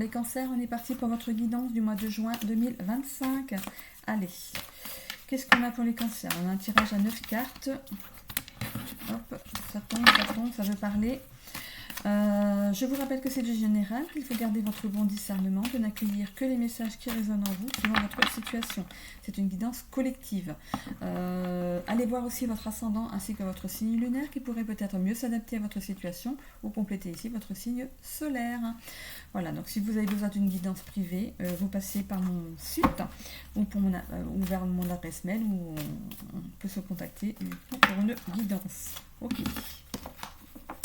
les cancers, on est parti pour votre guidance du mois de juin 2025. Allez, qu'est-ce qu'on a pour les cancers? On a un tirage à 9 cartes. Hop, ça tombe, ça veut parler. Je vous rappelle que c'est du général, qu'il faut garder votre bon discernement, de n'accueillir que les messages qui résonnent en vous, suivant votre situation. C'est une guidance collective. Allez voir aussi votre ascendant ainsi que votre signe lunaire qui pourrait peut-être mieux s'adapter à votre situation ou compléter ici votre signe solaire. Voilà, donc si vous avez besoin d'une guidance privée, vous passez par mon site ou vers mon adresse mail où on peut se contacter pour une guidance. Ok.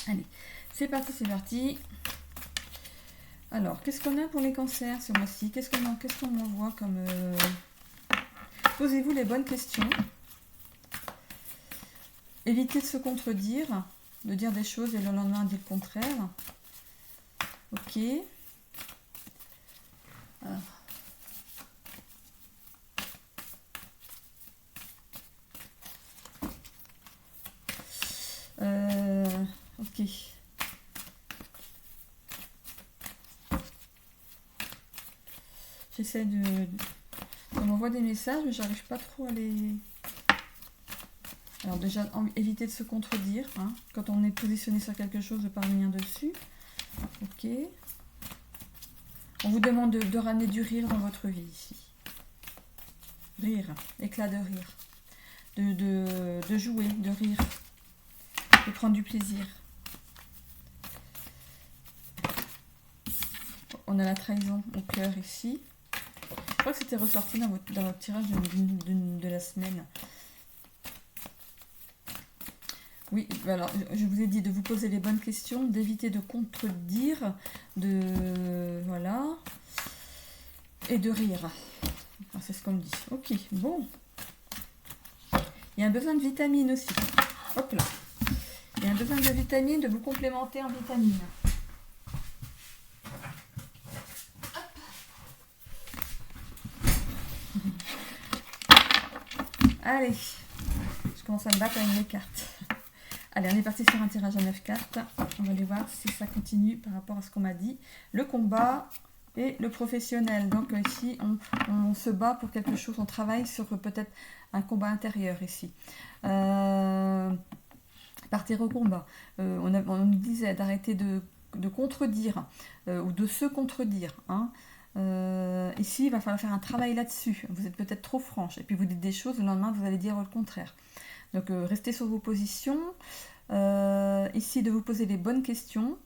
Allez. C'est parti. Alors, qu'est-ce qu'on a pour les cancers ce mois-ci? Qu'est-ce qu'on envoie comme... Posez-vous les bonnes questions. Évitez de se contredire, de dire des choses et le lendemain dire le contraire. Ok. Ok. J'essaie on m'envoie des messages, mais j'arrive pas trop à les... Alors déjà, éviter de se contredire. Hein. Quand on est positionné sur quelque chose, de parvenir dessus. Ok. On vous demande de ramener du rire dans votre vie ici. Rire, éclat de rire. De jouer, de rire. De prendre du plaisir. On a la trahison au cœur ici. Je crois que c'était ressorti dans votre tirage de la semaine. Oui, alors je vous ai dit de vous poser les bonnes questions, d'éviter de contredire, voilà, et de rire. Enfin, c'est ce qu'on me dit. Ok, bon. Il y a un besoin de vitamines aussi. Hop là. Il y a un besoin de vitamines, de vous complémenter en vitamines. Allez, je commence à me battre avec mes cartes. Allez, on est parti sur un tirage à 9 cartes. On va aller voir si ça continue par rapport à ce qu'on m'a dit. Le combat et le professionnel. Donc ici, on se bat pour quelque chose. On travaille sur peut-être un combat intérieur ici. Partir au combat. On nous disait d'arrêter de contredire ou de se contredire. Hein. Ici, il va falloir faire un travail là-dessus. Vous êtes peut-être trop franche. Et puis vous dites des choses, le lendemain, vous allez dire le contraire. Donc, restez sur vos positions. Ici, de vous poser les bonnes questions.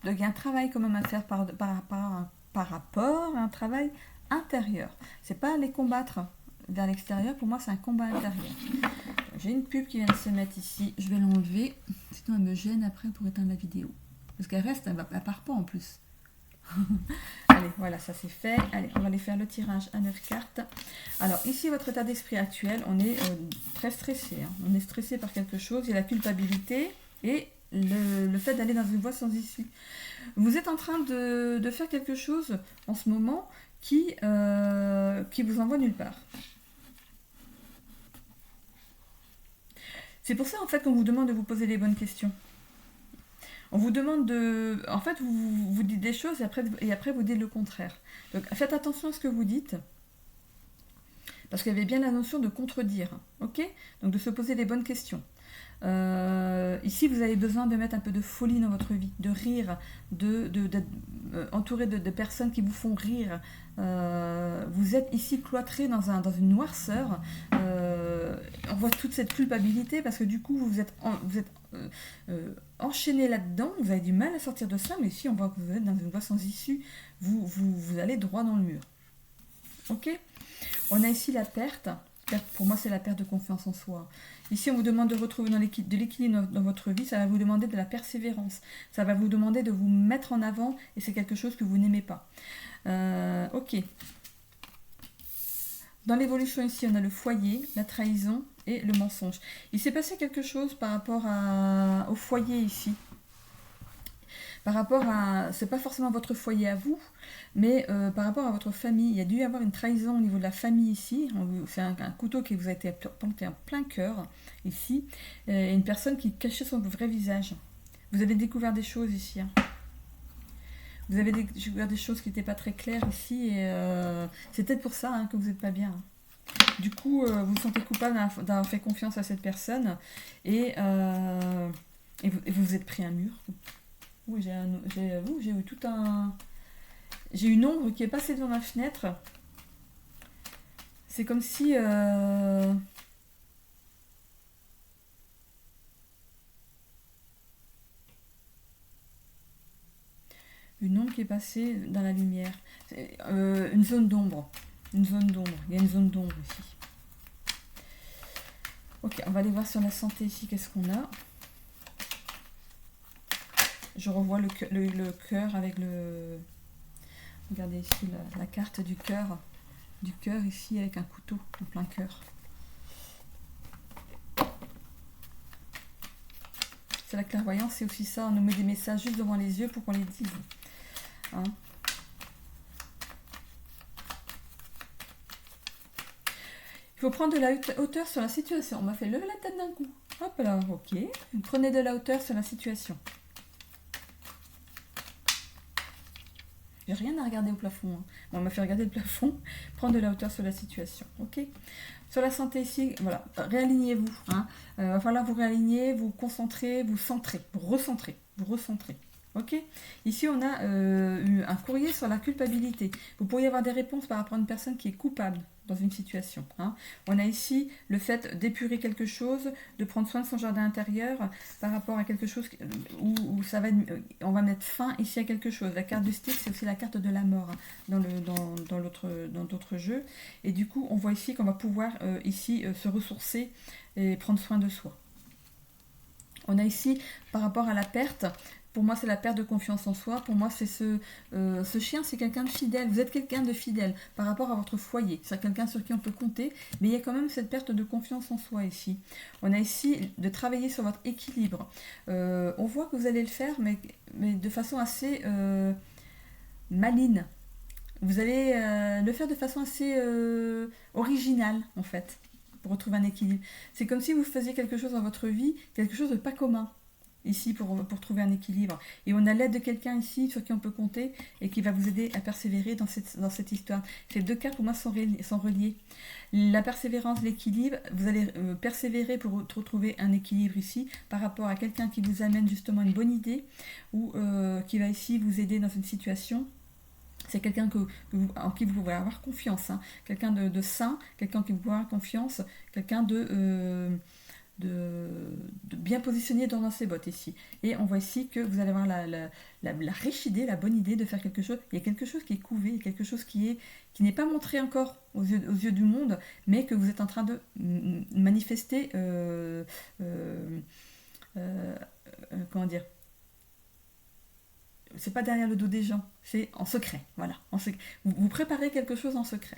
Donc, il y a un travail quand même à faire par rapport à un travail intérieur. C'est pas les combattre vers l'extérieur. Pour moi, c'est un combat intérieur. J'ai une pub qui vient de se mettre ici. Je vais l'enlever. Sinon, elle me gêne après pour éteindre la vidéo. Parce qu'elle reste, elle part pas en plus. Allez, voilà, ça c'est fait. Allez, on va aller faire le tirage à 9 cartes. Alors, ici, votre état d'esprit actuel, on est très stressé. Hein. On est stressé par quelque chose. Il y a la culpabilité et le fait d'aller dans une voie sans issue. Vous êtes en train de faire quelque chose en ce moment qui vous envoie nulle part. C'est pour ça, en fait, qu'on vous demande de vous poser les bonnes questions. On vous demande de... En fait, vous dites des choses et après vous dites le contraire. Donc, faites attention à ce que vous dites. Parce qu'il y avait bien la notion de contredire. Ok? Donc, de se poser les bonnes questions. Ici, vous avez besoin de mettre un peu de folie dans votre vie. De rire. D'être entouré de personnes qui vous font rire. Vous êtes ici cloîtré dans une noirceur. On voit toute cette culpabilité parce que du coup, vous êtes enchaîné là-dedans, vous avez du mal à sortir de ça, mais si on voit que vous êtes dans une voie sans issue, vous allez droit dans le mur. Ok? On a ici la perte. Pour moi, c'est la perte de confiance en soi. Ici, on vous demande de retrouver de l'équilibre dans votre vie. Ça va vous demander de la persévérance. Ça va vous demander de vous mettre en avant et c'est quelque chose que vous n'aimez pas. Ok. Dans l'évolution ici, on a le foyer, la trahison et le mensonge. Il s'est passé quelque chose par rapport au foyer ici. Par rapport à... C'est pas forcément votre foyer à vous, mais par rapport à votre famille. Il y a dû y avoir une trahison au niveau de la famille ici. C'est un couteau qui vous a été planté en plein cœur, ici. Et une personne qui cachait son vrai visage. Vous avez découvert des choses ici. Hein. Vous avez j'ai ouvert des choses qui n'étaient pas très claires ici, et c'est peut-être pour ça que vous n'êtes pas bien. Du coup, vous vous sentez coupable d'avoir fait confiance à cette personne, et vous vous êtes pris un mur. Oui, j'ai eu tout un... J'ai une ombre qui est passée devant ma fenêtre. C'est comme si... une ombre qui est passée dans la lumière. Une zone d'ombre. Une zone d'ombre. Il y a une zone d'ombre ici. Ok, on va aller voir sur la santé ici, qu'est-ce qu'on a. Je revois le cœur avec le... Regardez ici la carte du cœur. Du cœur ici avec un couteau en plein cœur. C'est la clairvoyance, c'est aussi ça. On nous met des messages juste devant les yeux pour qu'on les dise. Hein? Il faut prendre de la hauteur sur la situation. On m'a fait lever la tête d'un coup. Hop là, ok. Prenez de la hauteur sur la situation. J'ai rien à regarder au plafond. Hein. Bon, on m'a fait regarder le plafond. Prendre de la hauteur sur la situation. Ok. Sur la santé ici, voilà. Réalignez-vous. Hein. Voilà, vous réalignez, vous concentrez, vous centrez, vous recentrez. Ok. Ici, on a eu un courrier sur la culpabilité. Vous pourriez avoir des réponses par rapport à une personne qui est coupable dans une situation. Hein. On a ici le fait d'épurer quelque chose, de prendre soin de son jardin intérieur par rapport à quelque chose où ça va, on va mettre fin ici à quelque chose. La carte du stick, c'est aussi la carte de la mort dans d'autres jeux. Et du coup, on voit ici qu'on va pouvoir ici se ressourcer et prendre soin de soi. On a ici, par rapport à la perte, pour moi, c'est la perte de confiance en soi. Pour moi, c'est ce chien, c'est quelqu'un de fidèle. Vous êtes quelqu'un de fidèle par rapport à votre foyer. C'est quelqu'un sur qui on peut compter. Mais il y a quand même cette perte de confiance en soi ici. On a ici de travailler sur votre équilibre. On voit que vous allez le faire, mais de façon assez maligne. Vous allez le faire de façon assez originale, en fait, pour retrouver un équilibre. C'est comme si vous faisiez quelque chose dans votre vie, quelque chose de pas commun. Ici pour trouver un équilibre. Et on a l'aide de quelqu'un ici sur qui on peut compter et qui va vous aider à persévérer dans cette histoire. Ces deux cartes pour moi sont reliées. La persévérance, l'équilibre, vous allez persévérer pour retrouver un équilibre ici par rapport à quelqu'un qui vous amène justement une bonne idée ou qui va ici vous aider dans une situation. C'est quelqu'un en qui vous pouvez avoir confiance. Hein. Quelqu'un de sain, quelqu'un en qui vous pouvez avoir confiance, quelqu'un de bien positionné dans ses bottes ici. Et on voit ici que vous allez avoir la riche idée, la bonne idée de faire quelque chose. Il y a quelque chose qui est couvé, quelque chose qui n'est pas montré encore aux yeux du monde, mais que vous êtes en train de manifester, comment dire, c'est pas derrière le dos des gens, c'est en secret, voilà. Vous préparez quelque chose en secret.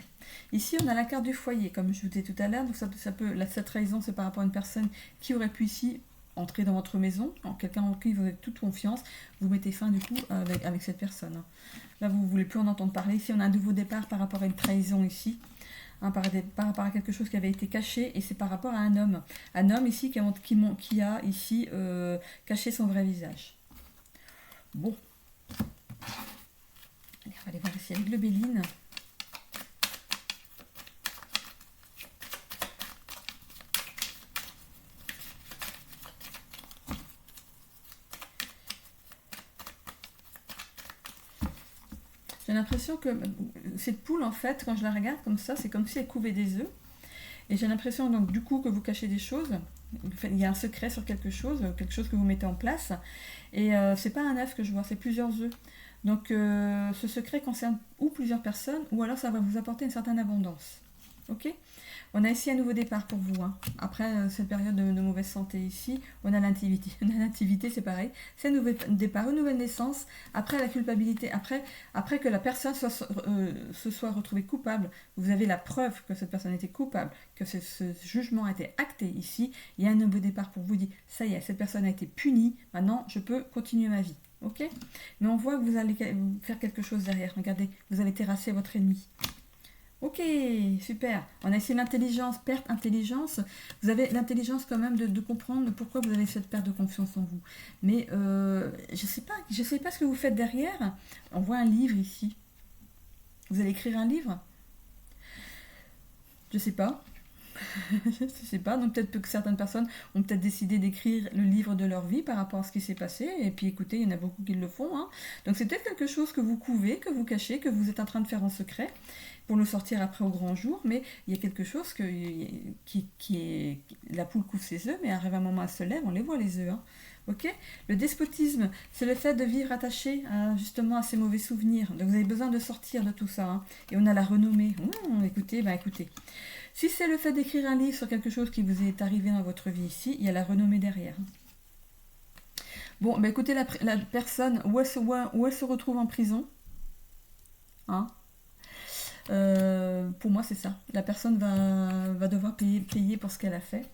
Ici, on a la carte du foyer, comme je vous disais tout à l'heure, donc cette trahison, c'est par rapport à une personne qui aurait pu ici entrer dans votre maison, quelqu'un en qui vous avez toute confiance, vous mettez fin du coup avec cette personne. Là, vous ne voulez plus en entendre parler. Ici, on a un nouveau départ par rapport à une trahison ici. Hein, par rapport à quelque chose qui avait été caché, et c'est par rapport à un homme. Un homme ici qui a ici caché son vrai visage. Bon. Allez, on va aller voir ici avec le Béline. J'ai l'impression que cette poule, en fait, quand je la regarde comme ça, c'est comme si elle couvait des œufs. Et j'ai l'impression donc du coup que vous cachez des choses. Il y a un secret sur quelque chose que vous mettez en place. Et c'est pas un œuf que je vois, c'est plusieurs œufs. Donc ce secret concerne ou plusieurs personnes, ou alors ça va vous apporter une certaine abondance. Ok ? On a ici un nouveau départ pour vous. Hein. Après cette période de mauvaise santé ici, on a l'intimité. L'intimité, c'est pareil. C'est un nouveau départ, une nouvelle naissance. Après la culpabilité, après que la personne se soit retrouvée coupable, vous avez la preuve que cette personne était coupable, que ce jugement a été acté ici. Il y a un nouveau départ pour vous dire, ça y est, cette personne a été punie. Maintenant, je peux continuer ma vie. Ok ? Mais on voit que vous allez faire quelque chose derrière. Regardez, vous allez terrasser votre ennemi. Ok, super. On a ici l'intelligence, perte, intelligence. Vous avez l'intelligence quand même de comprendre pourquoi vous avez cette perte de confiance en vous. Mais je sais pas ce que vous faites derrière. On voit un livre ici. Vous allez écrire un livre? Je sais pas. Je sais pas, donc peut-être que certaines personnes ont peut-être décidé d'écrire le livre de leur vie par rapport à ce qui s'est passé, et puis écoutez, il y en a beaucoup qui le font, hein. Donc c'est peut-être quelque chose que vous couvez, que vous cachez, que vous êtes en train de faire en secret, pour le sortir après au grand jour, mais il y a quelque chose qui est... La poule couvre ses œufs, mais arrive un moment, elle se lève, on les voit les œufs, hein. Ok. Le despotisme, c'est le fait de vivre attaché justement à ces mauvais souvenirs. Donc vous avez besoin de sortir de tout ça, hein. Et on a la renommée. Écoutez, écoutez. Si c'est le fait d'écrire un livre sur quelque chose qui vous est arrivé dans votre vie ici, il y a la renommée derrière. Bon, écoutez, la personne, où elle se retrouve en prison, hein, pour moi, c'est ça. La personne va devoir payer pour ce qu'elle a fait.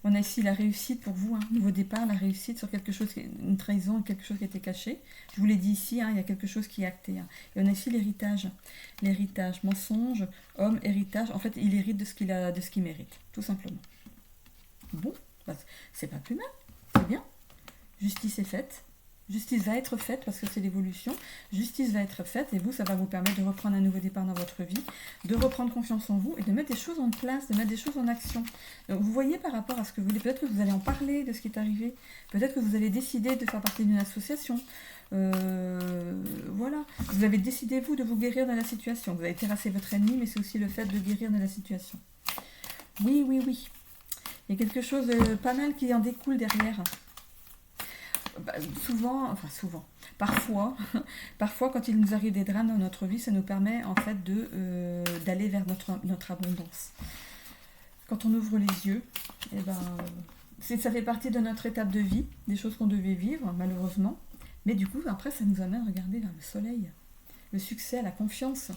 On a ici la réussite pour vous, hein, nouveau départ, la réussite sur quelque chose, une trahison, quelque chose qui était caché. Je vous l'ai dit ici, hein, il y a quelque chose qui est acté, hein. Et on a ici l'héritage. L'héritage, mensonge, homme, héritage. En fait, il hérite de ce qu'il mérite, tout simplement. Bon, c'est pas plus mal, c'est bien. Justice est faite. Justice va être faite parce que c'est l'évolution. Justice va être faite et vous, ça va vous permettre de reprendre un nouveau départ dans votre vie, de reprendre confiance en vous et de mettre des choses en place, de mettre des choses en action. Donc vous voyez par rapport à ce que vous voulez, peut-être que vous allez en parler de ce qui est arrivé, peut-être que vous allez décider de faire partie d'une association. Voilà, vous avez décidé vous de vous guérir de la situation. Vous avez terrassé votre ennemi, mais c'est aussi le fait de guérir de la situation. Oui, oui, oui. Il y a quelque chose de pas mal qui en découle derrière. Parfois, quand il nous arrive des drames dans notre vie, ça nous permet en fait d'aller vers notre abondance. Quand on ouvre les yeux, ça fait partie de notre étape de vie, des choses qu'on devait vivre malheureusement, mais du coup après ça nous amène à regarder vers le soleil, le succès, la confiance.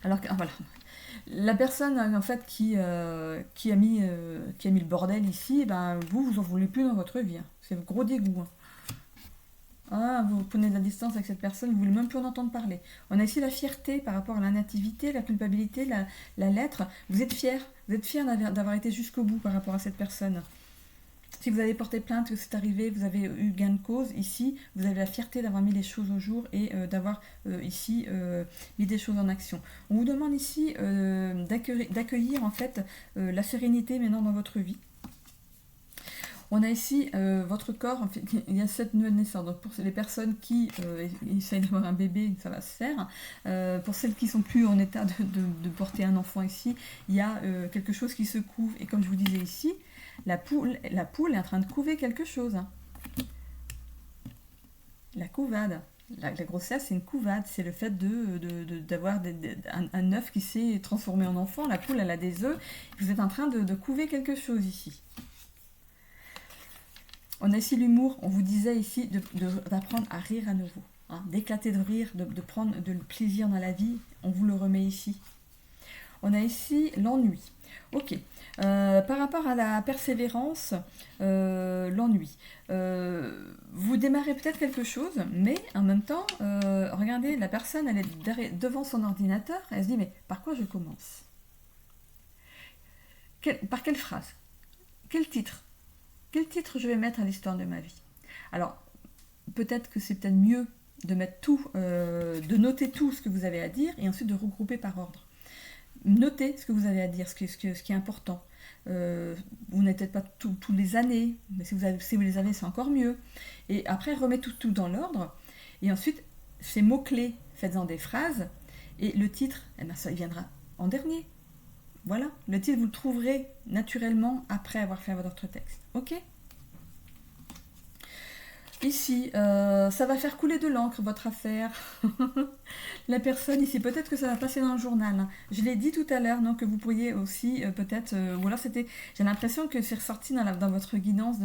Alors que voilà, la personne en fait qui a mis le bordel ici, vous en voulez plus dans votre vie, hein. C'est le gros dégoût, hein. Vous prenez de la distance avec cette personne, vous voulez même plus en entendre parler. On a ici la fierté par rapport à la nativité, la culpabilité, la lettre. Vous êtes fier d'avoir été jusqu'au bout par rapport à cette personne. Si vous avez porté plainte, que c'est arrivé, vous avez eu gain de cause, ici, vous avez la fierté d'avoir mis les choses au jour et d'avoir ici mis des choses en action. On vous demande ici d'accueillir en fait la sérénité maintenant dans votre vie. On a ici votre corps, en fait, il y a 7 nouvelles naissances. Donc pour les personnes qui essayent d'avoir un bébé, ça va se faire. Pour celles qui sont plus en état de porter un enfant ici, il y a quelque chose qui se couvre. Et comme je vous disais ici, la poule est en train de couver quelque chose. La couvade. La grossesse, c'est une couvade. C'est le fait d'avoir un œuf qui s'est transformé en enfant. La poule, elle a des œufs. Vous êtes en train de couver quelque chose ici. On a ici l'humour. On vous disait ici d'apprendre à rire à nouveau. Hein, d'éclater de rire, de prendre de plaisir dans la vie. On vous le remet ici. On a ici l'ennui. Ok. Par rapport à la persévérance, l'ennui. Vous démarrez peut-être quelque chose, mais en même temps, regardez, la personne, elle est devant son ordinateur, elle se dit, mais par quoi je commence? Par quelle phrase? Quel titre? Quel titre je vais mettre à l'histoire de ma vie? Alors, peut-être que c'est peut-être mieux de mettre tout, de noter tout ce que vous avez à dire, et ensuite de regrouper par ordre. Notez ce que vous avez à dire, ce qui est important. Vous n'êtes peut-être pas tous les années, mais si vous les avez, c'est encore mieux. Et après, remettez tout dans l'ordre. Et ensuite, ces mots-clés, faites-en des phrases. Et le titre, ça viendra en dernier. Voilà, le titre, vous le trouverez naturellement après avoir fait votre texte. Ok ? Ici, ça va faire couler de l'encre, votre affaire. La personne ici, peut-être que ça va passer dans le journal. Je l'ai dit tout à l'heure, donc que vous pourriez aussi peut-être... ou alors j'ai l'impression que c'est ressorti dans votre guidance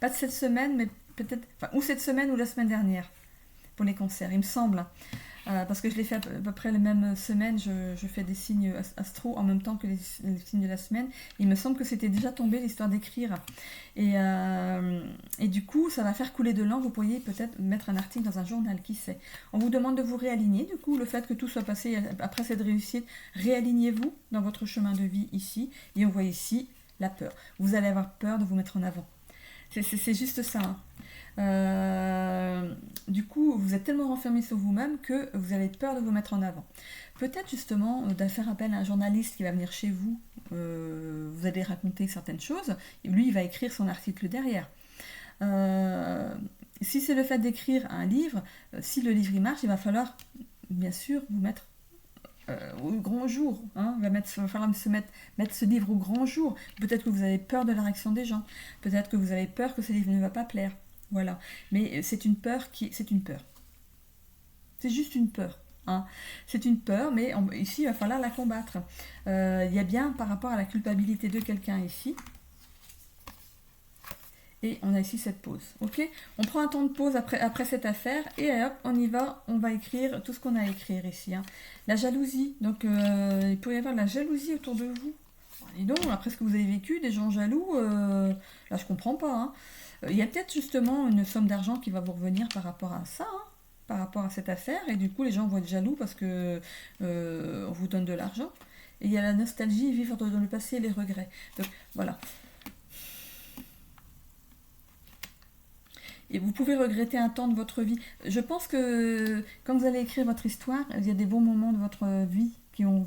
pas de cette semaine, mais peut-être... ou cette semaine ou la semaine dernière, pour les cancers, il me semble. parce que je l'ai fait à peu près les mêmes semaines, je fais des signes astro en même temps que les signes de la semaine. Il me semble que c'était déjà tombé l'histoire d'écrire. Et du coup, ça va faire couler de l'encre. Vous pourriez peut-être mettre un article dans un journal, qui sait. On vous demande de vous réaligner. Du coup, le fait que tout soit passé après cette réussite, réalignez-vous dans votre chemin de vie ici. Et on voit ici la peur. Vous allez avoir peur de vous mettre en avant. C'est juste ça. Hein. Du coup, vous êtes tellement renfermé sur vous-même que vous avez peur de vous mettre en avant. Peut-être justement de faire appel à un journaliste qui va venir chez vous, vous allez raconter certaines choses, et lui il va écrire son article derrière. Si c'est le fait d'écrire un livre, si le livre il marche, il va falloir bien sûr vous mettre au grand jour. Hein. Il va falloir mettre ce livre au grand jour. Peut-être que vous avez peur de la réaction des gens. Peut-être que vous avez peur que ce livre ne va pas plaire. Voilà. Mais c'est une peur c'est une peur. C'est juste une peur. Hein. C'est une peur, mais ici, il va falloir la combattre. Il y a bien par rapport à la culpabilité de quelqu'un ici. Et on a ici cette pause. Ok, on prend un temps de pause après cette affaire et hop, on y va. On va écrire tout ce qu'on a à écrire ici. Hein. La jalousie. Donc, il pourrait y avoir de la jalousie autour de vous. Bon, dis donc, après ce que vous avez vécu, des gens jaloux, là, je comprends pas. Hein. Il y a peut-être justement une somme d'argent qui va vous revenir par rapport à ça, hein, par rapport à cette affaire, et du coup les gens vont être jaloux parce que on vous donne de l'argent. Et il y a la nostalgie, vivre dans le passé et les regrets. Donc voilà. Et vous pouvez regretter un temps de votre vie. Je pense que quand vous allez écrire votre histoire, il y a des bons moments de votre vie qui vont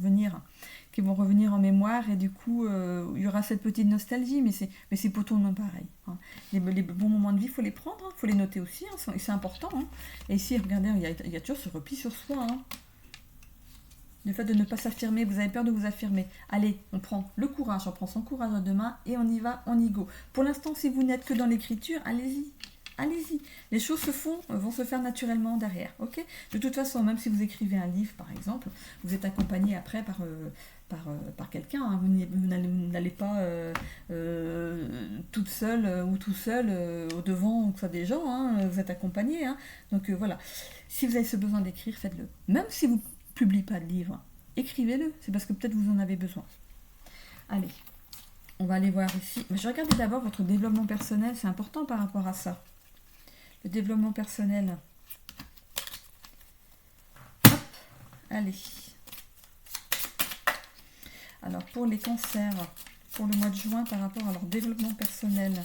revenir en mémoire, et du coup il y aura cette petite nostalgie, mais c'est pour tout le monde pareil. Hein. Les bons moments de vie, il faut les prendre, il faut les noter aussi, hein, et c'est important. Hein. Et ici, regardez, il y a toujours ce repli sur soi. Hein. Le fait de ne pas s'affirmer, vous avez peur de vous affirmer. Allez, on prend le courage, on prend son courage à deux mains et on y va, on y go. Pour l'instant, si vous n'êtes que dans l'écriture, allez-y. Allez-y, les choses vont se faire naturellement derrière, ok? De toute façon, même si vous écrivez un livre, par exemple, vous êtes accompagné après par quelqu'un, hein. Vous n'allez pas toute seule ou tout seul au devant que ce soit des gens, hein. Vous êtes accompagné, hein. Donc voilà, si vous avez ce besoin d'écrire, faites-le. Même si vous ne publiez pas de livre, écrivez-le, c'est parce que peut-être vous en avez besoin. Allez, on va aller voir ici. Je vais regarder d'abord votre développement personnel, c'est important par rapport à ça. Le développement personnel. Hop, allez. Alors, pour les cancers, pour le mois de juin, par rapport à leur développement personnel.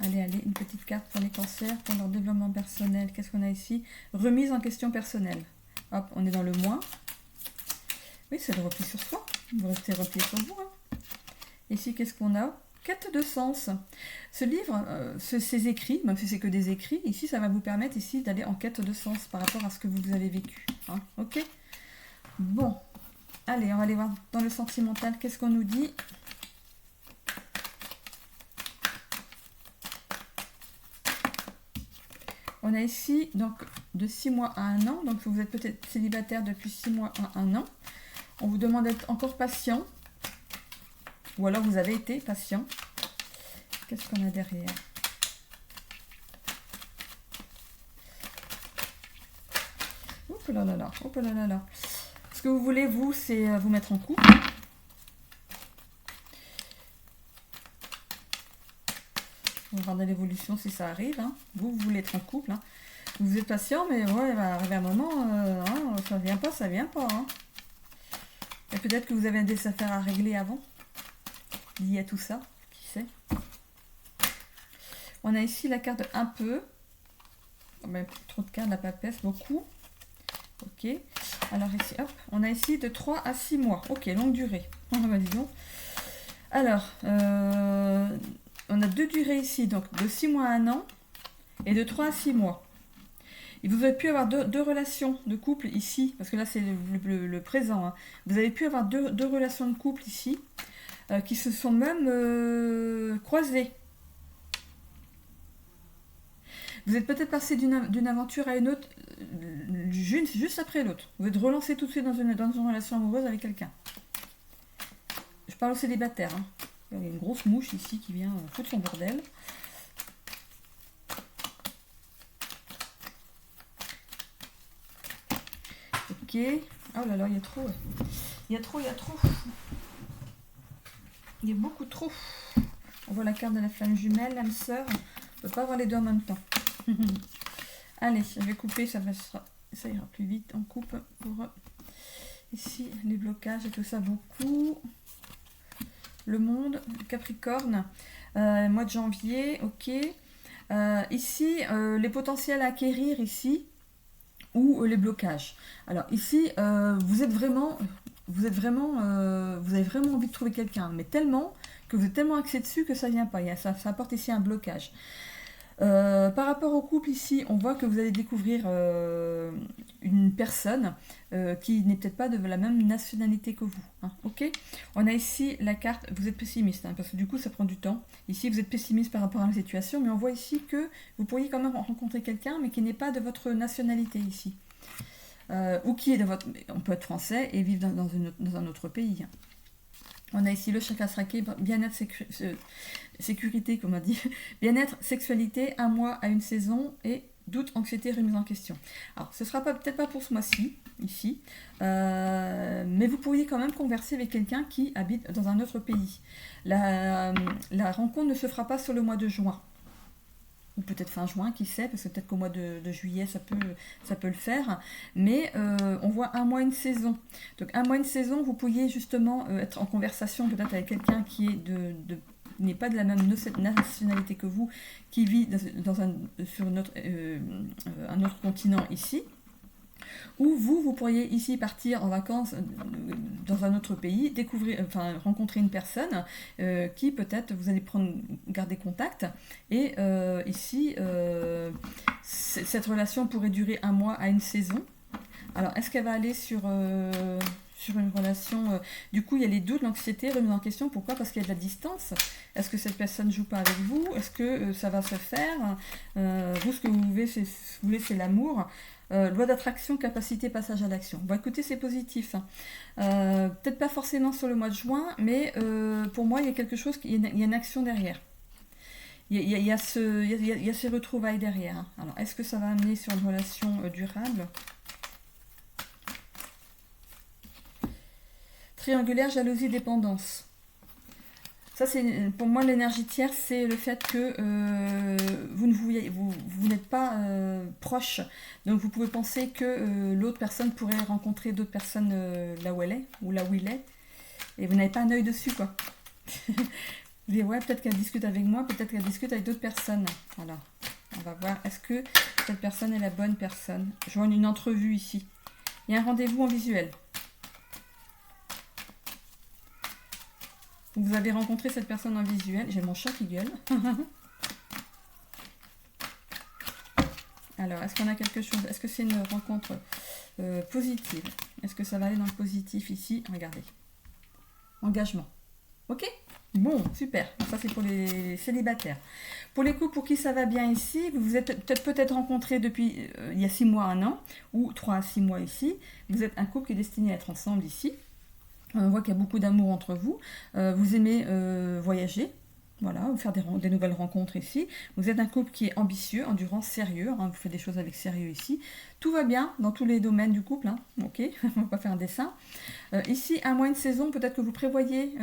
Allez, une petite carte pour les cancers, pour leur développement personnel. Qu'est-ce qu'on a ici? Remise en question personnelle. Hop, on est dans le moins. Oui, c'est le repli sur soi. Vous restez replié sur vous. Hein. Ici, qu'est-ce qu'on a? Quête de sens. Ce livre, ces écrits, même si c'est que des écrits, ici, ça va vous permettre ici d'aller en quête de sens par rapport à ce que vous avez vécu. Hein, ok? Bon. Allez, on va aller voir dans le sentimental. Qu'est-ce qu'on nous dit? On a ici donc de 6 mois à 1 an. Donc vous êtes peut-être célibataire depuis 6 mois à 1 an. On vous demande d'être encore patient. Ou alors vous avez été patient. Qu'est-ce qu'on a derrière? Hop là là là, hop là là là. Ce que vous voulez, vous, c'est vous mettre en couple. On va regarder l'évolution si ça arrive. Hein. Vous voulez être en couple. Hein. Vous êtes patient, mais ouais, il va arriver un moment, hein, ça vient pas, ça vient pas. Hein. Et peut-être que vous avez des affaires à régler avant, liées à tout ça, qui sait. On a ici la carte un peu. Oh, ben, trop de cartes, la papesse, beaucoup. Ok. Alors ici, hop, on a ici de 3 à 6 mois. Ok, longue durée. Oh, bah, dis donc. Alors, on a deux durées ici, donc de 6 mois à 1 an et de 3 à 6 mois. Et vous avez pu avoir deux relations de couple ici, parce que là c'est le présent. Hein. Vous avez pu avoir deux relations de couple ici, qui se sont même croisées. Vous êtes peut-être passé d'une aventure à une autre juste après l'autre. Vous êtes relancé tout de suite dans une relation amoureuse avec quelqu'un. Je parle aux célibataires. Hein. Il y a une grosse mouche ici qui vient foutre son bordel. Ok. Oh là là, il y a trop. Il y a trop. Il y a beaucoup trop. On voit la carte de la flamme jumelle, l'âme sœur. On ne peut pas avoir les deux en même temps. Allez, je vais couper, ça ira plus vite. On coupe pour ici les blocages et tout ça beaucoup. Le monde, le Capricorne, mois de janvier, ok. Ici, les potentiels à acquérir ici ou les blocages. Alors ici, vous avez vraiment envie de trouver quelqu'un, mais tellement que vous êtes tellement axé dessus que ça vient pas. Ça apporte ici un blocage. Par rapport au couple ici, on voit que vous allez découvrir une personne qui n'est peut-être pas de la même nationalité que vous. Hein, ok. On a ici la carte, vous êtes pessimiste, hein, parce que du coup ça prend du temps. Ici vous êtes pessimiste par rapport à la situation, mais on voit ici que vous pourriez quand même rencontrer quelqu'un, mais qui n'est pas de votre nationalité ici. Ou qui est de votre... On peut être français et vivre dans un autre pays. Hein. On a ici le chakra sacré, bien-être, sécurité, comme on dit, bien-être, sexualité, un mois à une saison, et doute, anxiété, remise en question. Alors, ce ne sera peut-être pas pour ce mois-ci, ici, mais vous pourriez quand même converser avec quelqu'un qui habite dans un autre pays. La rencontre ne se fera pas sur le mois de juin. Ou peut-être fin juin, qui sait, parce que peut-être qu'au mois de juillet, ça peut le faire. Mais on voit un mois, une saison. Donc un mois, une saison, vous pourriez justement être en conversation peut-être avec quelqu'un qui est n'est pas de la même nationalité que vous, qui vit sur un autre continent ici. Ou vous pourriez ici partir en vacances dans un autre pays, rencontrer une personne qui peut-être vous allez garder contact. Et ici, cette relation pourrait durer un mois à une saison. Alors, est-ce qu'elle va aller sur une relation... du coup, il y a les doutes, l'anxiété, remise en question. Pourquoi? Parce qu'il y a de la distance. Est-ce que cette personne ne joue pas avec vous? Est-ce que ça va se faire? Vous, ce que vous voulez, c'est l'amour. Loi d'attraction, capacité, passage à l'action. Bon, écoutez, c'est positif. Hein. Peut-être pas forcément sur le mois de juin, mais pour moi, il y a quelque chose, il y a une action derrière. Il y a ces retrouvailles derrière. Hein. Alors, est-ce que ça va amener sur une relation durable? Triangulaire, jalousie, dépendance. Ça, c'est pour moi l'énergie tierce, c'est le fait que vous n'êtes pas proche. Donc vous pouvez penser que l'autre personne pourrait rencontrer d'autres personnes là où elle est, ou là où il est, et vous n'avez pas un œil dessus, quoi. Vous dites, ouais, peut-être qu'elle discute avec moi, peut-être qu'elle discute avec d'autres personnes. Voilà. On va voir, est-ce que cette personne est la bonne personne? Je vois une entrevue ici. Il y a un rendez-vous en visuel. Vous avez rencontré cette personne en visuel. J'ai mon chat qui gueule. Alors, est-ce qu'on a quelque chose? Est-ce que c'est une rencontre positive? Est-ce que ça va aller dans le positif ici? Regardez. Engagement. Ok? Bon, super. Ça, c'est pour les célibataires. Pour les couples pour qui ça va bien ici, vous vous êtes peut-être rencontrés depuis il y a 6 mois, 1 an, ou 3 à 6 mois ici. Vous êtes un couple qui est destiné à être ensemble ici. On voit qu'il y a beaucoup d'amour entre vous. Vous aimez voyager, voilà, faire des nouvelles rencontres ici. Vous êtes un couple qui est ambitieux, endurant, sérieux. Hein, vous faites des choses avec sérieux ici. Tout va bien dans tous les domaines du couple. Hein, ok, on va pas faire un dessin. Ici, un mois, une saison, peut-être que vous prévoyez,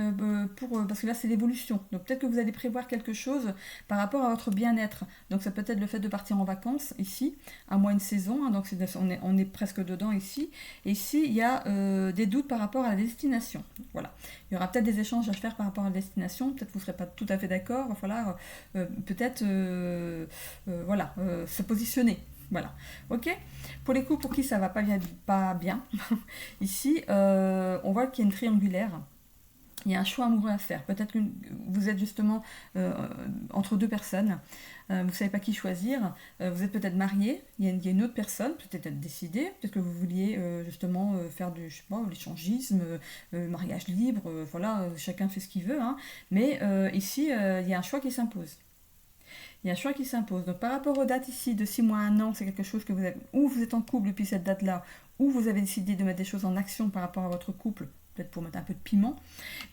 parce que là c'est l'évolution. Donc peut-être que vous allez prévoir quelque chose par rapport à votre bien-être. Donc ça peut être le fait de partir en vacances ici, un mois, une saison. Hein, donc on est presque dedans ici. Et ici, il y a des doutes par rapport à la destination. Voilà. Il y aura peut-être des échanges à faire par rapport à la destination. Peut-être que vous ne serez pas tout à fait d'accord. Il va falloir peut-être se positionner. Voilà, ok. Pour les couples pour qui ça va pas bien, ici, on voit qu'il y a une triangulaire. Il y a un choix amoureux à faire. Peut-être que vous êtes justement entre deux personnes. Vous ne savez pas qui choisir. Vous êtes peut-être marié. Il y a une autre personne, peut-être décidée. Peut-être que vous vouliez justement faire du, je sais pas, l'échangisme, mariage libre. Voilà, chacun fait ce qu'il veut. Hein. Mais ici, il y a un choix qui s'impose. Il y a un choix qui s'impose. Donc par rapport aux dates ici de 6 mois à 1 an, c'est quelque chose que vous avez, ou vous êtes en couple depuis cette date-là, ou vous avez décidé de mettre des choses en action par rapport à votre couple, peut-être pour mettre un peu de piment.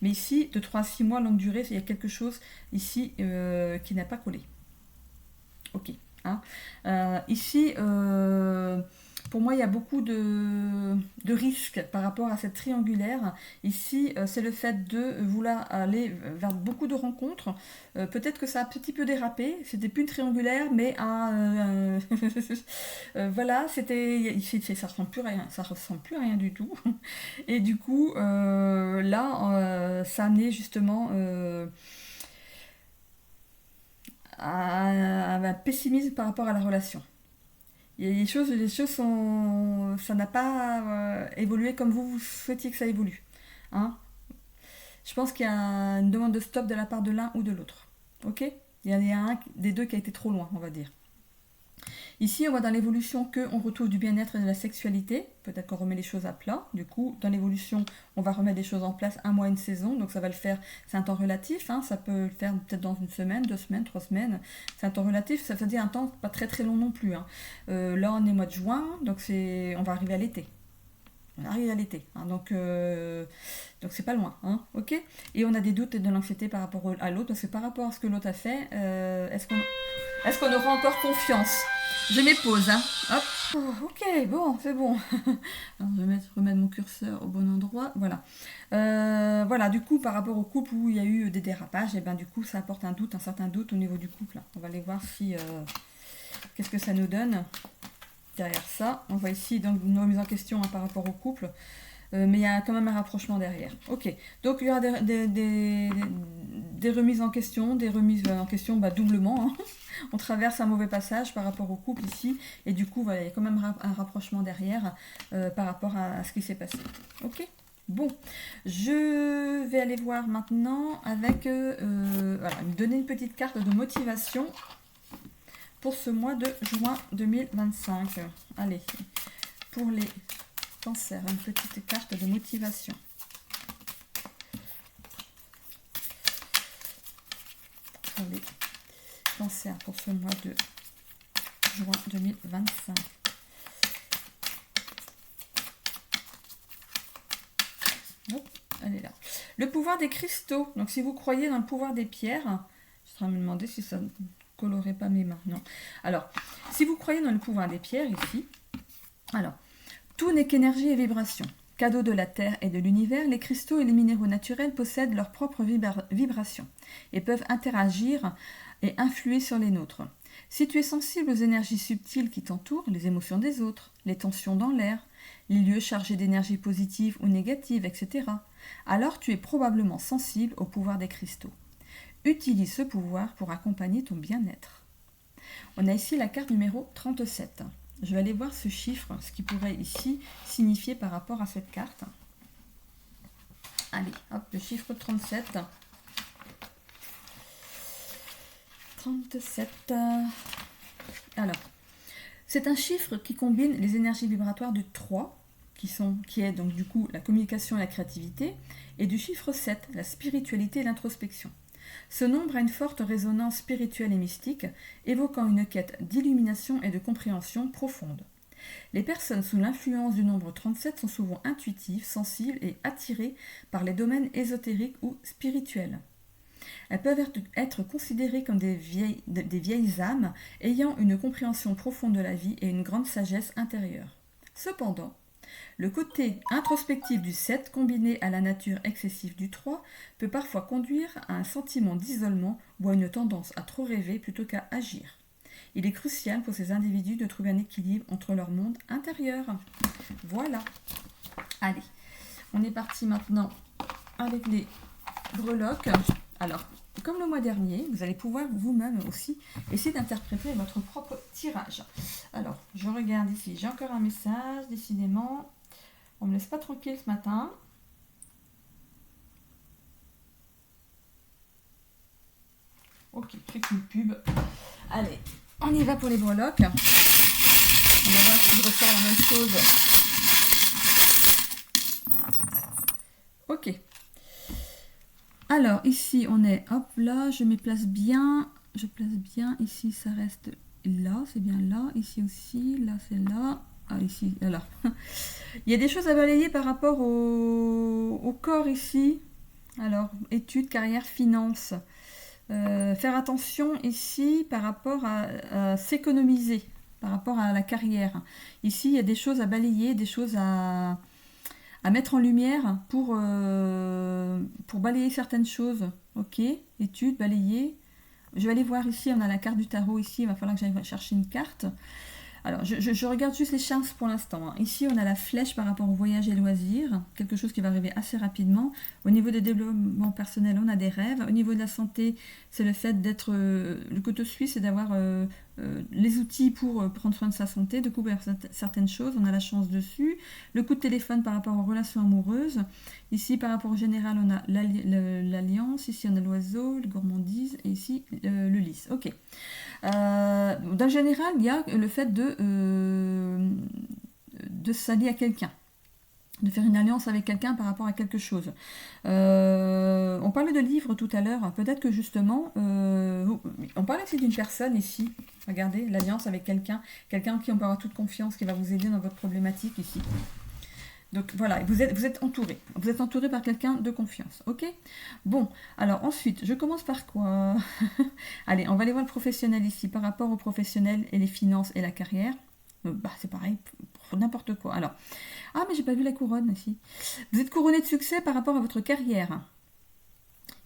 Mais ici, de 3 à 6 mois, longue durée, il y a quelque chose ici qui n'a pas collé. Ok. Hein. Ici, pour moi, il y a beaucoup de risques par rapport à cette triangulaire. Ici, c'est le fait de vouloir aller vers beaucoup de rencontres. Peut-être que ça a un petit peu dérapé. C'était plus une triangulaire, mais voilà, c'était, ça ressemble plus à rien. Ça ressemble plus à rien du tout. Et du coup, là, ça a amené justement à un pessimisme par rapport à la relation. Il y a les choses sont, ça n'a pas évolué comme vous souhaitiez que ça évolue. Hein. Je pense qu'il y a une demande de stop de la part de l'un ou de l'autre. Ok. Il y a un des deux qui a été trop loin, on va dire. Ici, on voit dans l'évolution qu'on retrouve du bien-être et de la sexualité. Peut-être qu'on remet les choses à plat. Du coup, dans l'évolution, on va remettre des choses en place 1 mois, 1 saison. Donc ça va le faire, c'est un temps relatif. Hein, ça peut le faire peut-être dans 1 semaine, 2 semaines, 3 semaines. C'est un temps relatif, ça veut dire un temps pas très très long non plus. Hein. Là, on est au mois de juin, donc on va arriver à l'été. On arrive à l'été, hein, donc c'est pas loin, hein, ok. Et on a des doutes et de l'anxiété par rapport à l'autre, parce que par rapport à ce que l'autre a fait, est-ce qu'on aura encore confiance? Je mets pause, hein. Hop. Oh, ok, bon, c'est bon. Alors, je vais remettre mon curseur au bon endroit, voilà. Voilà, du coup, par rapport au couple où il y a eu des dérapages, et ben du coup, ça apporte un doute, un certain doute au niveau du couple. On va aller voir si qu'est-ce que ça nous donne. Derrière ça, on voit ici donc une remise en question hein, par rapport au couple, mais il y a quand même un rapprochement derrière. Ok, donc il y aura des remises en question, doublement. Hein. On traverse un mauvais passage par rapport au couple ici, et du coup, voilà, il y a quand même un rapprochement derrière par rapport à ce qui s'est passé. Ok. Bon, je vais aller voir maintenant avec, voilà, me donner une petite carte de motivation pour ce mois de juin 2025. Allez, pour les cancers, une petite carte de motivation. Pour les cancers, pour ce mois de juin 2025. Hop, elle est là. Le pouvoir des cristaux. Donc, si vous croyez dans le pouvoir des pierres, je suis en train de me demander si ça colorerait pas mes mains. Non. Alors, si vous croyez dans le pouvoir des pierres ici, alors, tout n'est qu'énergie et vibration. Cadeau de la Terre et de l'univers, les cristaux et les minéraux naturels possèdent leur propre vibration et peuvent interagir et influer sur les nôtres. Si tu es sensible aux énergies subtiles qui t'entourent, les émotions des autres, les tensions dans l'air, les lieux chargés d'énergie positive ou négative, etc., alors tu es probablement sensible au pouvoir des cristaux. Utilise ce pouvoir pour accompagner ton bien-être. On a ici la carte numéro 37. Je vais aller voir ce chiffre, ce qui pourrait ici signifier par rapport à cette carte. Allez, hop, le chiffre 37. 37. Alors, c'est un chiffre qui combine les énergies vibratoires du 3, qui est donc du coup la communication et la créativité, et du chiffre 7, la spiritualité et l'introspection. Ce nombre a une forte résonance spirituelle et mystique, évoquant une quête d'illumination et de compréhension profonde. Les personnes sous l'influence du nombre 37 sont souvent intuitives, sensibles et attirées par les domaines ésotériques ou spirituels. Elles peuvent être considérées comme des vieilles âmes ayant une compréhension profonde de la vie et une grande sagesse intérieure. Cependant, le côté introspectif du 7 combiné à la nature excessive du 3 peut parfois conduire à un sentiment d'isolement ou à une tendance à trop rêver plutôt qu'à agir. Il est crucial pour ces individus de trouver un équilibre entre leur monde intérieur. Voilà. Allez, on est parti maintenant avec les breloques. Alors, comme le mois dernier, vous allez pouvoir vous-même aussi essayer d'interpréter votre propre tirage. Alors, je regarde ici, j'ai encore un message, décidément. On ne me laisse pas tranquille ce matin. Ok, je fais qu'une pub. Allez, on y va pour les breloques. On va voir si je ressors la même chose. Ok. Alors, ici, on est, hop là, je me place bien. je place bien. Ici, ça reste là, c'est bien là. Ici aussi, là, c'est là. Ah, ici, là. Il y a des choses à balayer par rapport au corps ici. Alors, études, carrière, finances. Faire attention ici par rapport à s'économiser, par rapport à la carrière. Ici, il y a des choses à balayer, des choses à mettre en lumière pour balayer certaines choses. Ok, études, balayer. Je vais aller voir ici, on a la carte du tarot ici, il va falloir que j'aille chercher une carte. Alors, je regarde juste les chances pour l'instant, hein. Ici, on a la flèche par rapport au voyage et loisirs, quelque chose qui va arriver assez rapidement. Au niveau des développements personnels, on a des rêves. Au niveau de la santé, c'est le fait d'être... le couteau suisse, c'est d'avoir les outils pour prendre soin de sa santé, de couvrir certaines choses. On a la chance dessus. Le coup de téléphone par rapport aux relations amoureuses. Ici, par rapport au général, on a l'alliance. Ici, on a l'oiseau, le gourmandise. Et ici, le lys. Ok. Dans le général, il y a le fait de s'allier à quelqu'un, de faire une alliance avec quelqu'un par rapport à quelque chose. On parlait de livres tout à l'heure, peut-être que justement, on parlait aussi d'une personne ici, regardez, l'alliance avec quelqu'un, quelqu'un en qui on peut avoir toute confiance, qui va vous aider dans votre problématique ici. Donc voilà, vous êtes entouré. Vous êtes entouré par quelqu'un de confiance, ok? Bon, alors ensuite, je commence par quoi? Allez, on va aller voir le professionnel ici. Par rapport au professionnel et les finances et la carrière, c'est pareil, pour n'importe quoi. Alors, ah mais j'ai pas vu la couronne ici. Vous êtes couronné de succès par rapport à votre carrière.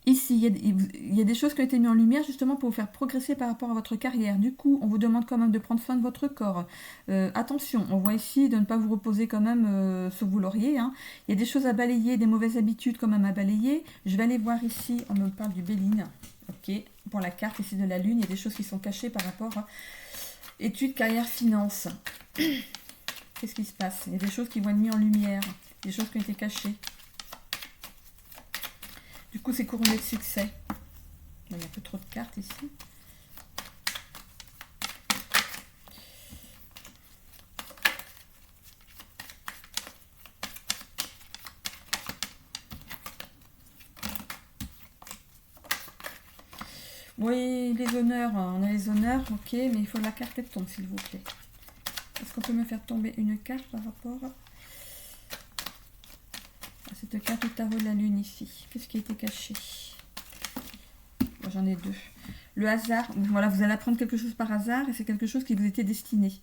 Ici, il y a des choses qui ont été mises en lumière justement pour vous faire progresser par rapport à votre carrière. Du coup, on vous demande quand même de prendre soin de votre corps. Attention, on voit ici de ne pas vous reposer quand même sur vos lauriers, hein. Il y a des choses à balayer, des mauvaises habitudes quand même à balayer. Je vais aller voir ici, on me parle du Béline. Ok, pour la carte ici de la Lune, il y a des choses qui sont cachées par rapport à études, carrière, finances. Qu'est-ce qui se passe? Il y a des choses qui vont être mises en lumière, des choses qui ont été cachées. Du coup, c'est couronné de succès. Il y a un peu trop de cartes ici. Oui, les honneurs, on a les honneurs, ok, mais il faut la carte elle tombe, s'il vous plaît. Est-ce qu'on peut me faire tomber une carte par rapport à cette carte du tarot de la Lune ici? Qu'est-ce qui a été caché? J'en ai deux. Le hasard, voilà, vous allez apprendre quelque chose par hasard et c'est quelque chose qui vous était destiné.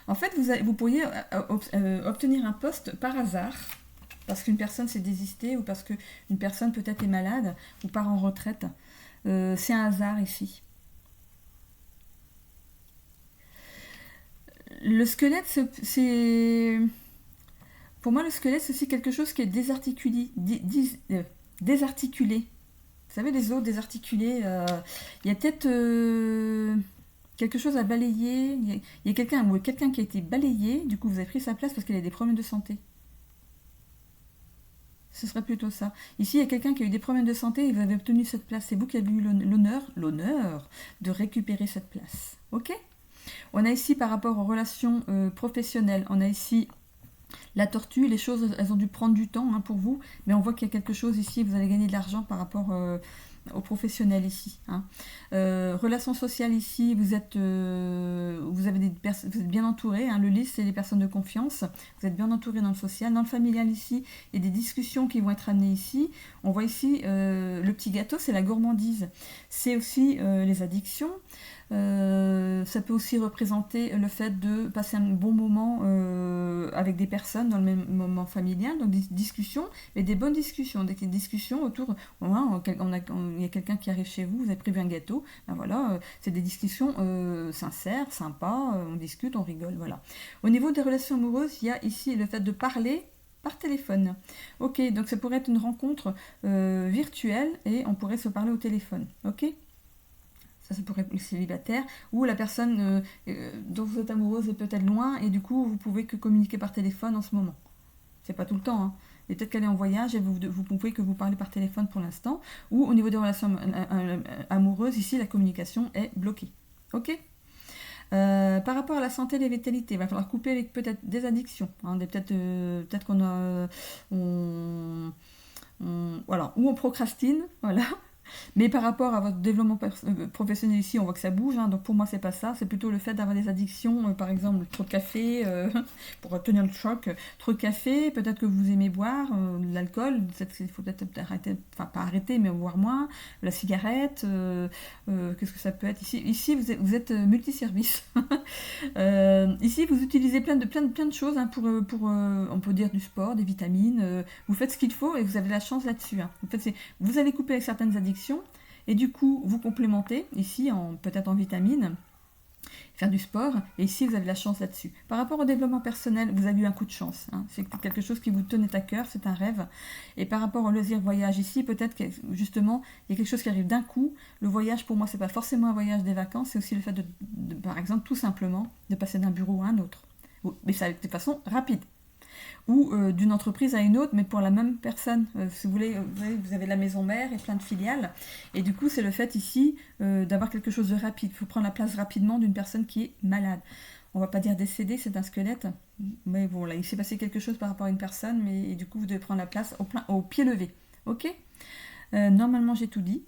En fait, vous pourriez obtenir un poste par hasard parce qu'une personne s'est désistée ou parce qu'une personne peut-être est malade ou part en retraite. C'est un hasard ici. Le squelette, c'est... Pour moi, le squelette, c'est aussi quelque chose qui est désarticulé. Désarticulé. Vous savez, les os désarticulés. Il y a peut-être quelque chose à balayer. Il y a quelqu'un qui a été balayé. Du coup, vous avez pris sa place parce qu'il a des problèmes de santé. Ce serait plutôt ça. Ici, il y a quelqu'un qui a eu des problèmes de santé et vous avez obtenu cette place. C'est vous qui avez eu l'honneur de récupérer cette place. Ok? On a ici, par rapport aux relations professionnelles, on a ici la tortue. Les choses, elles ont dû prendre du temps pour vous, mais on voit qu'il y a quelque chose ici. Vous allez gagner de l'argent par rapport aux professionnels ici. Relations sociales ici, vous êtes bien entouré. Le lys, c'est les personnes de confiance. Vous êtes bien entouré dans le social. Dans le familial ici, il y a des discussions qui vont être amenées ici. On voit ici le petit gâteau, c'est la gourmandise. C'est aussi les addictions. Ça peut aussi représenter le fait de passer un bon moment avec des personnes dans le même moment familial, donc des discussions, mais des bonnes discussions, des discussions autour, il y a quelqu'un qui arrive chez vous, vous avez prévu un gâteau, ben voilà, c'est des discussions sincères, sympas, on discute, on rigole, voilà. Au niveau des relations amoureuses, il y a ici le fait de parler par téléphone. Ok, donc ça pourrait être une rencontre virtuelle et on pourrait se parler au téléphone, ok? Ça pourrait être le célibataire, ou la personne dont vous êtes amoureuse est peut-être loin, et du coup, vous pouvez que communiquer par téléphone en ce moment. C'est pas tout le temps, hein. Et peut-être qu'elle est en voyage, et vous pouvez que vous parlez par téléphone pour l'instant, ou au niveau des relations amoureuses, ici, la communication est bloquée. Ok? Par rapport à la santé et la vitalité, il va falloir couper avec peut-être des addictions. Peut-être qu'on a... voilà, ou on procrastine, voilà. Mais par rapport à votre développement professionnel ici, on voit que ça bouge, hein, donc pour moi c'est pas ça, c'est plutôt le fait d'avoir des addictions, par exemple trop de café, pour tenir le choc, trop de café, peut-être que vous aimez boire, de l'alcool, il faut peut-être arrêter, enfin pas arrêter, mais boire moins, la cigarette, qu'est-ce que ça peut être ici? Ici vous êtes multiservice. Ici vous utilisez plein de choses, hein, pour on peut dire du sport, des vitamines, vous faites ce qu'il faut et vous avez la chance là-dessus, hein. En fait, vous allez couper avec certaines addictions et du coup vous complémentez ici peut-être en vitamines, faire du sport, et ici vous avez la chance là-dessus. Par rapport au développement personnel, vous avez eu un coup de chance, hein. C'est quelque chose qui vous tenait à cœur, c'est un rêve. Et par rapport au loisir voyage ici, peut-être que justement il y a quelque chose qui arrive d'un coup. Le voyage pour moi c'est pas forcément un voyage des vacances, c'est aussi le fait par exemple tout simplement de passer d'un bureau à un autre. Mais ça de façon rapide. Ou d'une entreprise à une autre, mais pour la même personne. Si vous voulez, vous avez la maison mère et plein de filiales, et du coup c'est le fait ici d'avoir quelque chose de rapide. Il faut prendre la place rapidement d'une personne qui est malade. On va pas dire décédée, c'est un squelette, mais bon, là il s'est passé quelque chose par rapport à une personne, mais du coup vous devez prendre la place au pied levé. Ok. Normalement j'ai tout dit.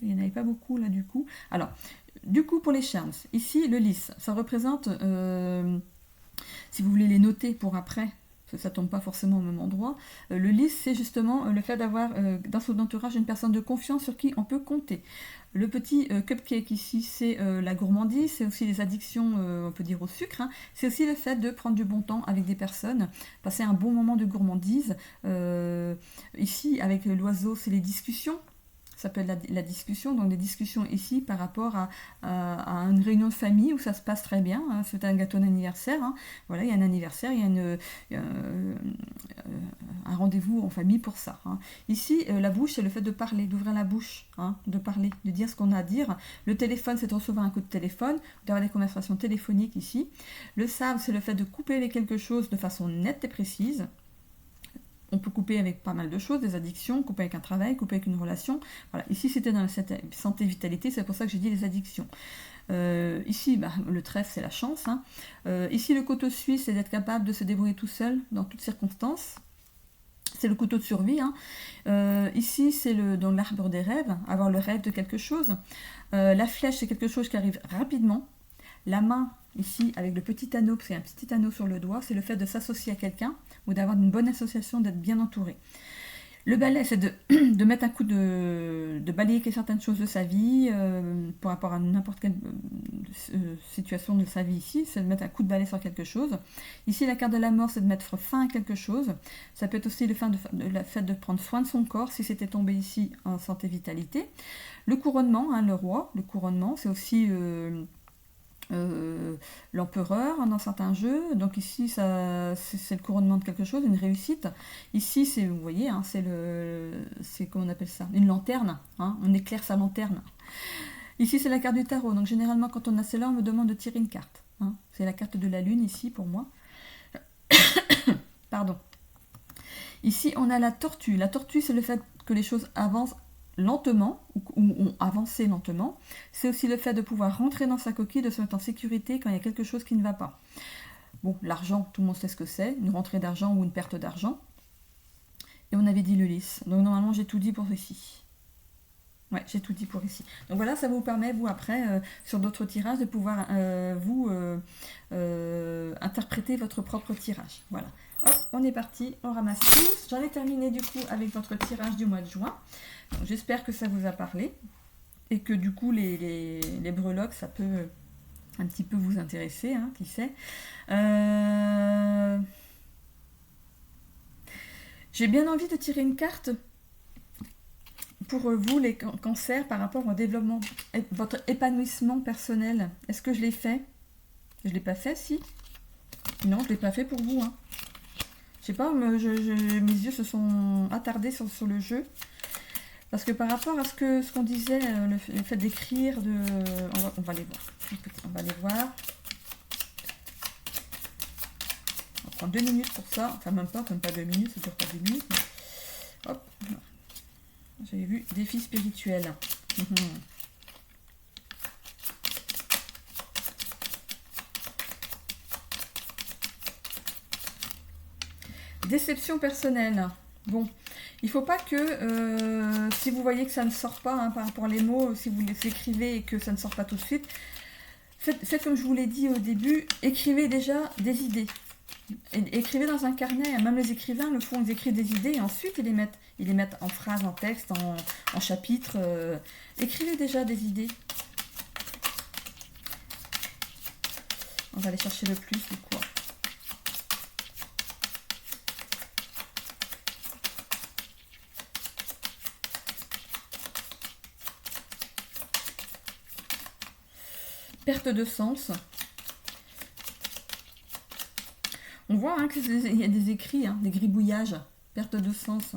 Il n'y en avait pas beaucoup là du coup. Alors, du coup pour les charms, ici le lys, ça représente... si vous voulez les noter pour après, parce que ça ne tombe pas forcément au même endroit, le lys, c'est justement le fait d'avoir dans son entourage une personne de confiance sur qui on peut compter. Le petit cupcake ici, c'est la gourmandise, c'est aussi les addictions, on peut dire au sucre, hein. C'est aussi le fait de prendre du bon temps avec des personnes, passer un bon moment de gourmandise. Ici, avec l'oiseau, c'est les discussions. Ça peut être la discussion, donc des discussions ici par rapport à une réunion de famille où ça se passe très bien, hein. C'est un gâteau d'anniversaire, hein. Voilà, il y a un anniversaire, il y a un rendez-vous en famille pour ça, hein. Ici, la bouche, c'est le fait de parler, d'ouvrir la bouche, hein, de parler, de dire ce qu'on a à dire. Le téléphone, c'est de recevoir un coup de téléphone, d'avoir des conversations téléphoniques ici. Le sable, c'est le fait de couper avec quelque chose de façon nette et précise. On peut couper avec pas mal de choses, des addictions, couper avec un travail, couper avec une relation. Voilà. Ici, c'était dans la santé-vitalité, c'est pour ça que j'ai dit les addictions. Ici, le trèfle, c'est la chance, hein. Ici, le couteau suisse, c'est d'être capable de se débrouiller tout seul dans toutes circonstances. C'est le couteau de survie, hein. Ici, c'est dans l'arbre des rêves, avoir le rêve de quelque chose. La flèche, c'est quelque chose qui arrive rapidement. La main, ici, avec le petit anneau, parce qu'il y a un petit anneau sur le doigt, c'est le fait de s'associer à quelqu'un ou d'avoir une bonne association, d'être bien entouré. Le balai, c'est de mettre un coup de balayer certaines choses de sa vie, par rapport à n'importe quelle situation de sa vie ici, c'est de mettre un coup de balai sur quelque chose. Ici, la carte de la mort, c'est de mettre fin à quelque chose. Ça peut être aussi le fait de prendre soin de son corps, si c'était tombé ici en santé-vitalité. Le couronnement, hein, le roi, le couronnement, c'est aussi... l'empereur dans certains jeux, donc ici c'est le couronnement de quelque chose, une réussite. Ici c'est, vous voyez, hein, c'est comment on appelle ça, une lanterne, hein, on éclaire sa lanterne. Ici c'est la carte du tarot, donc généralement quand on a celle-là on me demande de tirer une carte, hein. C'est la carte de la lune ici pour moi. Pardon. Ici on a la tortue c'est le fait que les choses avancent lentement, ou ont avancé lentement. C'est aussi le fait de pouvoir rentrer dans sa coquille, de se mettre en sécurité quand il y a quelque chose qui ne va pas. Bon, l'argent, tout le monde sait ce que c'est, une rentrée d'argent ou une perte d'argent. Et on avait dit le lys. Donc normalement, j'ai tout dit pour ici. Ouais, j'ai tout dit pour ici. Donc voilà, ça vous permet, vous, après, sur d'autres tirages, de pouvoir, interpréter votre propre tirage. Voilà. Hop, on est parti, on ramasse tous. J'en ai terminé, du coup, avec votre tirage du mois de juin. J'espère que ça vous a parlé et que du coup les breloques ça peut un petit peu vous intéresser, hein, qui sait. J'ai bien envie de tirer une carte pour vous les cancers par rapport au développement, votre épanouissement personnel. Est-ce que je l'ai fait? Je ne l'ai pas fait, si? Non, je ne l'ai pas fait pour vous, hein. Je sais pas, mes yeux se sont attardés sur le jeu. Parce que par rapport à ce qu'on disait, le fait d'écrire, on va les voir. On va les voir. On prend 2 minutes pour ça. Enfin, même pas 2 minutes, ça dure pas 2 minutes. Mais... Hop. J'avais vu défi spirituel. Déception personnelle. Bon, il ne faut pas que, si vous voyez que ça ne sort pas, hein, par rapport à les mots, si vous les écrivez et que ça ne sort pas tout de suite, faites comme je vous l'ai dit au début, écrivez déjà des idées. Écrivez dans un carnet, même les écrivains le font, ils écrivent des idées et ensuite ils les mettent en phrases, en texte, en chapitres. Écrivez déjà des idées. On va aller chercher le plus du coup. Perte de sens. On voit hein, qu'il y a des écrits, hein, des gribouillages. Perte de sens.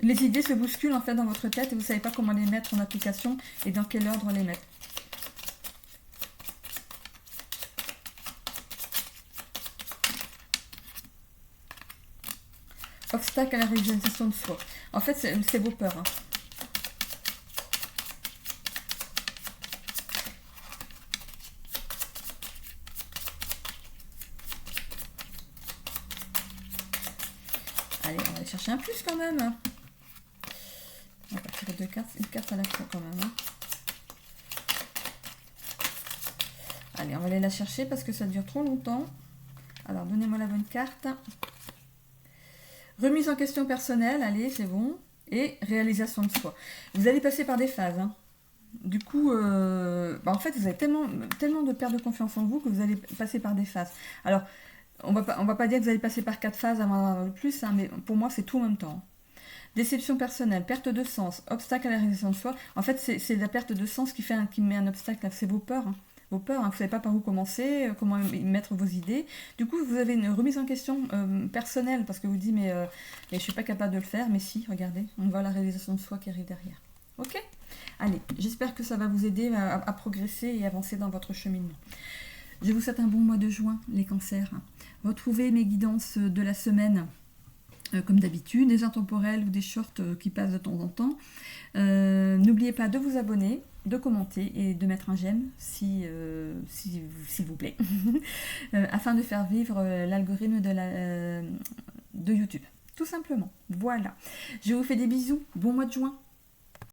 Les idées se bousculent en fait dans votre tête et vous ne savez pas comment les mettre en application et dans quel ordre les mettre. Obstacle à la réalisation de soi. En fait, c'est vos peurs. Hein. Allez, on va aller chercher un plus quand même. On va tirer deux cartes, une carte à la fois quand même. Hein. Allez, on va aller la chercher parce que ça dure trop longtemps. Alors, donnez-moi la bonne carte. Remise en question personnelle, allez, c'est bon. Et réalisation de soi. Vous allez passer par des phases. Hein. Du coup, en fait, vous avez tellement de perte de confiance en vous que vous allez passer par des phases. Alors, on va pas dire que vous allez passer par 4 phases avant d'avoir le plus, hein, mais pour moi, c'est tout en même temps. Déception personnelle, perte de sens, obstacle à la réalisation de soi. En fait, c'est la perte de sens qui met un obstacle. C'est vos peurs. Hein. Vos peurs, hein. Vous ne savez pas par où commencer, comment mettre vos idées. Du coup, vous avez une remise en question personnelle parce que vous dites, mais je ne suis pas capable de le faire. Mais si, regardez, on voit la réalisation de soi qui arrive derrière. Ok ? Allez, j'espère que ça va vous aider à progresser et avancer dans votre cheminement. Je vous souhaite un bon mois de juin, les cancers. Retrouvez mes guidances de la semaine, comme d'habitude, des intemporels ou des shorts qui passent de temps en temps. N'oubliez pas de vous abonner, de commenter et de mettre un j'aime, s'il vous plaît, afin de faire vivre l'algorithme de YouTube. Tout simplement. Voilà. Je vous fais des bisous. Bon mois de juin.